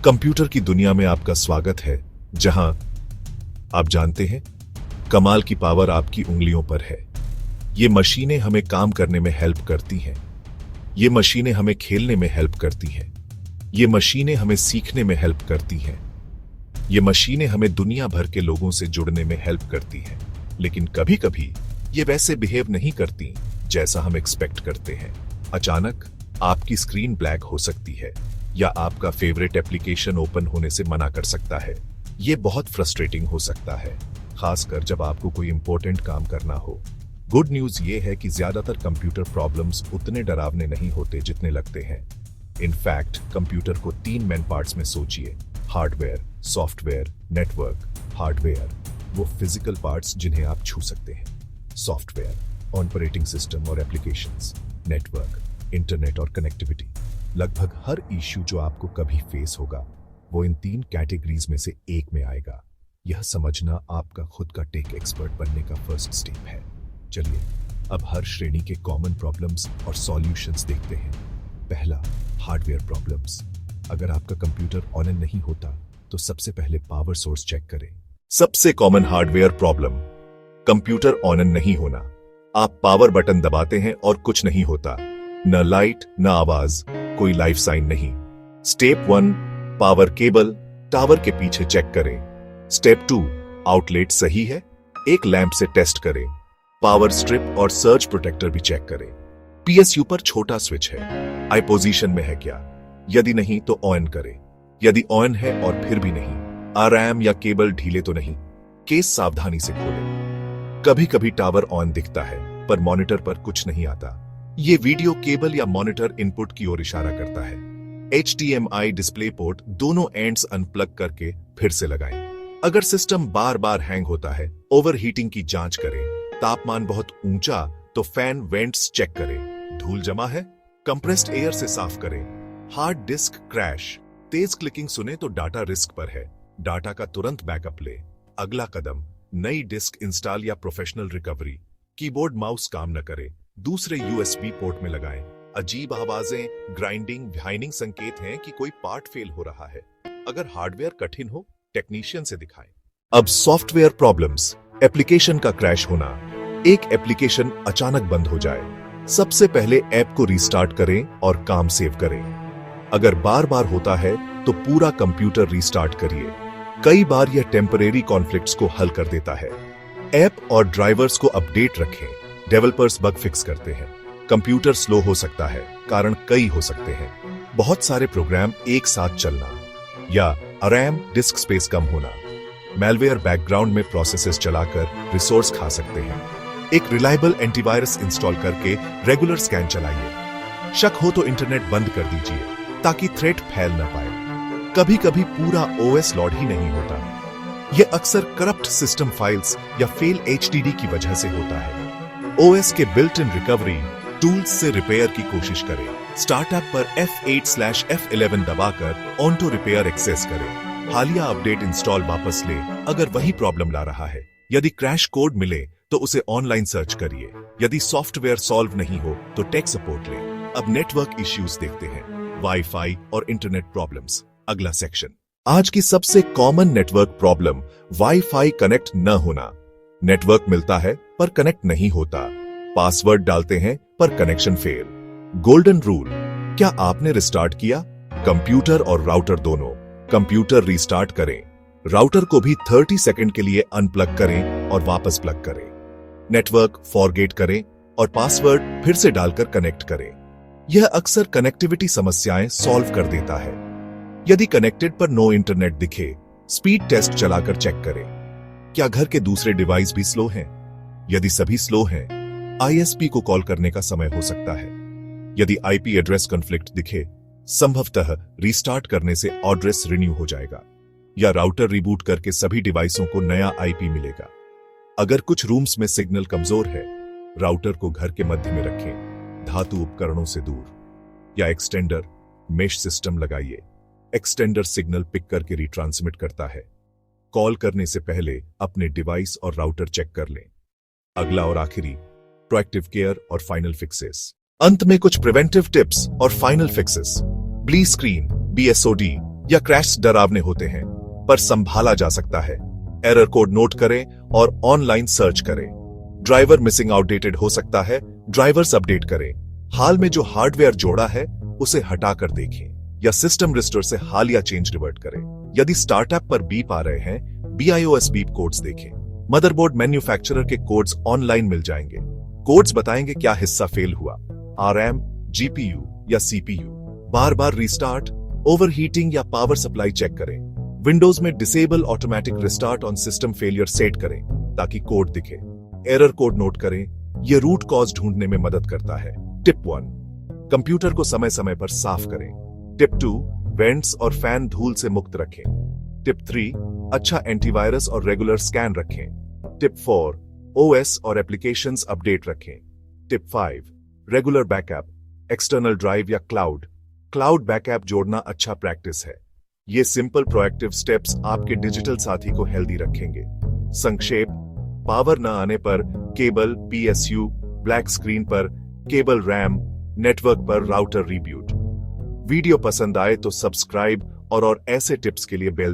Computer की दुनिया में आपका स्वागत है, जहां आप जानते हैं कमाल की पावर आपकी उंगलियों पर है। ये मशीनें हमें काम करने में हेल्प करती हैं। ये मशीनें हमें खेलने में हेल्प करती हैं। ये मशीनें हमें सीखने में हेल्प करती हैं। ये मशीनें हमें दुनिया भर के लोगों से जुड़ने में हेल्प करती हैं। लेकिन कभी कभी ये वैसे बिहेव नहीं करती जैसा हम एक्सपेक्ट करते हैं। अचानक आपकी स्क्रीन ब्लैक हो सकती है या आपका फेवरेट एप्लीकेशन ओपन होने से मना कर सकता है। ये बहुत फ्रस्ट्रेटिंग हो सकता है, खासकर जब आपको कोई इंपॉर्टेंट काम करना हो। गुड न्यूज ये है कि ज्यादातर कंप्यूटर प्रॉब्लम्स उतने डरावने नहीं होते जितने लगते हैं। इनफैक्ट कंप्यूटर को 3 मेन पार्ट्स में सोचिए: हार्डवेयर, सॉफ्टवेयर, नेटवर्क। हार्डवेयर वो फिजिकल पार्ट्स जिन्हें आप छू सकते हैं। सॉफ्टवेयर ऑपरेटिंग सिस्टम और एप्लीकेशंस। नेटवर्क इंटरनेट और कनेक्टिविटी। लगभग हर इश्यू जो आपको कभी फेस होगा वो इन 3 कैटेगरीज में से एक में आएगा। यह समझना आपका खुद का टेक एक्सपर्ट बनने का फर्स्ट स्टेप है। चलिए अब हर श्रेणी के कॉमन प्रॉब्लम्स और सॉल्यूशंस देखते हैं। पहला, हार्डवेयर प्रॉब्लम्स। अगर आपका कंप्यूटर ऑन नहीं होता तो सबसे पहले पावर सोर्स चेक करें। सबसे common hardware problem, computer on नहीं होना। आप पावर बटन दबाते हैं और कुछ नहीं होता, न लाइट न आवाज, कोई लाइफ साइन नहीं। स्टेप 1, पावर केबल टावर के पीछे चेक करें। स्टेप 2, आउटलेट सही है, एक लैंप से टेस्ट करें। पावर स्ट्रिप और सर्ज प्रोटेक्टर भी चेक करें। पीएसयू पर छोटा स्विच है, आई पोजीशन में है क्या? यदि नहीं तो ऑन करें। यदि ऑन है और फिर भी नहीं, आरएम या केबल ढीले तो नहीं, केस सावधानी से खोलें। कभी कभी टावर ऑन दिखता है पर मॉनिटर पर कुछ नहीं आता। ये वीडियो केबल या मॉनिटर इनपुट की ओर इशारा करता है। HDMI डिस्प्ले पोर्ट दोनों एंड्स अनप्लग करके फिर से लगाएं। अगर सिस्टम बार बार हैंग होता है, ओवरहीटिंग की जांच करें। तापमान बहुत ऊंचा तो फैन वेंट्स चेक करें। धूल जमा है, कंप्रेस्ड एयर से साफ करें। हार्ड डिस्क क्रैश, तेज क्लिकिंग सुने तो डाटा रिस्क पर है, डाटा का तुरंत बैकअप ले। अगला कदम, नई डिस्क इंस्टॉल या प्रोफेशनल रिकवरी। कीबोर्ड माउस काम न करे, दूसरे USB पोर्ट में लगाएं। अजीब आवाजें, ग्राइंडिंग, वाइनिंग संकेत हैं कि कोई पार्ट फेल हो रहा है। अगर हार्डवेयर कठिन हो, टेक्नीशियन से दिखाएं। अब सॉफ्टवेयर प्रॉब्लम्स, एप्लीकेशन का क्रैश होना। एक एप्लीकेशन अचानक बंद हो जाए, सबसे पहले ऐप को रीस्टार्ट करें और काम सेव करें। अगर बार बार होता है तो पूरा कंप्यूटर रीस्टार्ट करिए। कई बार यह टेम्परेरी कॉन्फ्लिक्ट्स को हल कर देता है। ऐप और ड्राइवर्स को अपडेट रखें, डेवलपर्स बग फिक्स करते हैं। कंप्यूटर स्लो हो सकता है, कारण कई हो सकते हैं। बहुत सारे प्रोग्राम एक साथ चलना या रैम डिस्क स्पेस कम होना। मैलवेयर बैकग्राउंड में प्रोसेसेस चलाकर रिसोर्स खा सकते हैं। एक रिलायबल एंटीवायरस इंस्टॉल करके रेगुलर स्कैन चलाइए। शक हो तो इंटरनेट बंद कर दीजिए ताकि थ्रेट फैल न पाए। कभी कभी पूरा OS लोड ही नहीं होता। यह अक्सर करप्ट सिस्टम फाइल्स या फेल HDD की वजह से होता है। OS के बिल्ट इन रिकवरी टूल्स से रिपेयर की कोशिश करें। स्टार्टअप पर F8/F11 दबाकर ऑटो रिपेयर एक्सेस करें। हालिया अपडेट इंस्टॉल वापस ले अगर वही प्रॉब्लम ला रहा है। यदि क्रैश कोड मिले तो उसे ऑनलाइन सर्च करिए। यदि सॉफ्टवेयर सॉल्व नहीं हो तो टेक सपोर्ट ले। अब नेटवर्क इश्यूज देखते हैं, वाईफाई और इंटरनेट प्रॉब्लम्स। अगला सेक्शन, आज की सबसे common network problem, wifi connect न होना। नेटवर्क मिलता है पर कनेक्ट नहीं होता। पासवर्ड डालते हैं पर कनेक्शन फेल। गोल्डन रूल, क्या आपने रिस्टार्ट किया? कंप्यूटर और राउटर दोनों। कंप्यूटर रिस्टार्ट करें, राउटर को भी 30 सेकंड के लिए अनप्लग करें और वापस प्लग करें। नेटवर्क फॉरगेट करें और पासवर्ड फिर से डालकर कनेक्ट करें। यह अक्सर कनेक्टिविटी समस्याएं सॉल्व कर देता है। यदि कनेक्टेड पर नो इंटरनेट दिखे, स्पीड टेस्ट चलाकर चेक करें। क्या घर के दूसरे डिवाइस भी स्लो हैं? यदि सभी स्लो हैं, ISP को कॉल करने का समय हो सकता है। यदि IP एड्रेस कॉन्फ्लिक्ट दिखे, संभवतः रीस्टार्ट करने से एड्रेस रिन्यू हो जाएगा या राउटर रिबूट करके सभी डिवाइसों को नया IP मिलेगा। अगर कुछ रूम्स में सिग्नल कमजोर है, राउटर को घर के मध्य में रखें, धातु उपकरणों से दूर। या एक्सटेंडर मेश सिस्टम लगाइए। एक्सटेंडर सिग्नल पिक करके रिट्रांसमिट करता है। कॉल करने से पहले अपने डिवाइस और राउटर चेक कर लें। अगला और आखिरी, प्रोएक्टिव केयर और फाइनल फिक्सेस। अंत में कुछ प्रिवेंटिव टिप्स और फाइनल फिक्सेस। ब्ली स्क्रीन, BSOD या क्रैश डरावने होते हैं, पर संभाला जा सकता है। एरर कोड नोट करें और ऑनलाइन सर्च करें। ड्राइवर मिसिंग आउटडेटेड हो सकता है, ड्राइवर्स अपडेट करें। हाल में जो हार्डवेयर जोड़ा है उसे हटाकर देखें या सिस्टम रिस्टोर से हालिया चेंज रिवर्ट करें। यदि स्टार्टअप पर बीप आ रहे हैं, BIOS बीप कोड्स देखें। मदरबोर्ड मैन्युफैक्चरर के कोड्स ऑनलाइन मिल जाएंगे। कोड्स बताएंगे क्या हिस्सा फेल हुआ, RM, GPU या CPU। बार बार रीस्टार्ट, ओवरहीटिंग या पावर सप्लाई चेक करें। विंडोज में disable automatic restart on system failure set करें ताकि कोड दिखे। एरर कोड नोट करें, यह रूट कॉज ढूंढने में मदद करता है। टिप 1, कंप्यूटर को समय समय पर साफ करें। टिप 2, वेंट्स और फैन धूल से मुक्त रखें। टिप 3, अच्छा एंटीवायरस और रेगुलर स्कैन रखें। टिप 4, OS और एप्लीकेशंस अपडेट रखें। Tip 5, regular backup, external drive या क्लाउड बैकअप जोड़ना अच्छा प्रैक्टिस है। ये सिंपल प्रोएक्टिव स्टेप्स आपके डिजिटल साथी को हेल्दी रखेंगे। संक्षेप, पावर न आने पर केबल PSU, ब्लैक स्क्रीन पर केबल RAM, नेटवर्क पर राउटर रीब्यूट। वीडियो पसंद आए तो सब्सक्राइब और ऐसे टिप्स के लिए बेल